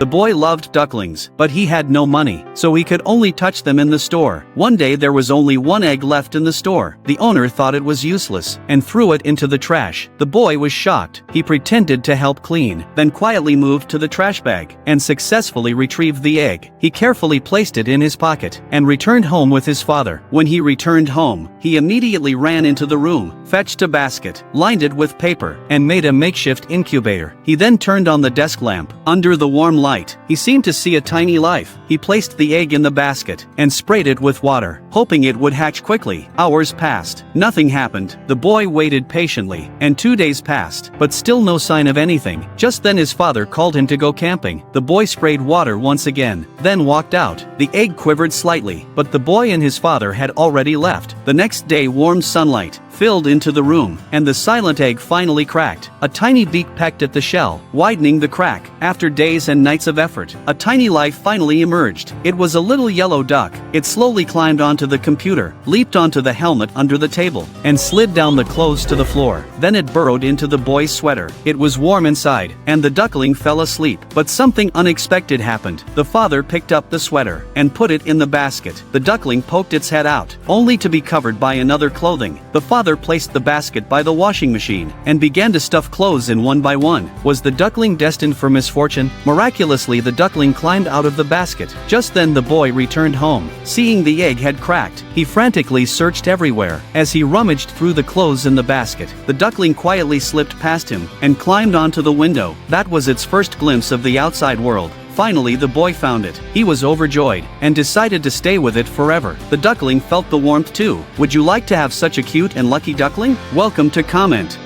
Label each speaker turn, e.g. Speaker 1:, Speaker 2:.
Speaker 1: The boy loved ducklings, but he had no money, so he could only touch them in the store. One day there was only one egg left in the store. The owner thought it was useless, and threw it into the trash. The boy was shocked. He pretended to help clean, then quietly moved to the trash bag, and successfully retrieved the egg. He carefully placed it in his pocket, and returned home with his father. When he returned home, he immediately ran into the room, fetched a basket, lined it with paper, and made a makeshift incubator. He then turned on the desk lamp. Under the warm light, he seemed to see a tiny life. He placed the egg in the basket, and sprayed it with water, hoping it would hatch quickly. Hours passed. Nothing happened. The boy waited patiently, and 2 days passed, but still no sign of anything. Just then his father called him to go camping. The boy sprayed water once again, then walked out. The egg quivered slightly, but the boy and his father had already left. The next day warm sunlight filled into the room, and the silent egg finally cracked. A tiny beak pecked at the shell, widening the crack. After days and nights of effort, a tiny life finally emerged. It was a little yellow duck. It slowly climbed onto the computer, leaped onto the helmet under the table, and slid down the clothes to the floor. Then it burrowed into the boy's sweater. It was warm inside, and the duckling fell asleep. But something unexpected happened. The father picked up the sweater, and put it in the basket. The duckling poked its head out, only to be covered by another clothing. The father placed the basket by the washing machine, and began to stuff clothes in one by one. Was the duckling destined for misfortune? Miraculously, the duckling climbed out of the basket. Just then the boy returned home. Seeing the egg had cracked, he frantically searched everywhere. As he rummaged through the clothes in the basket, the duckling quietly slipped past him, and climbed onto the window. That was its first glimpse of the outside world. Finally the boy found it. He was overjoyed, and decided to stay with it forever. The duckling felt the warmth too. Would you like to have such a cute and lucky duckling? Welcome to comment.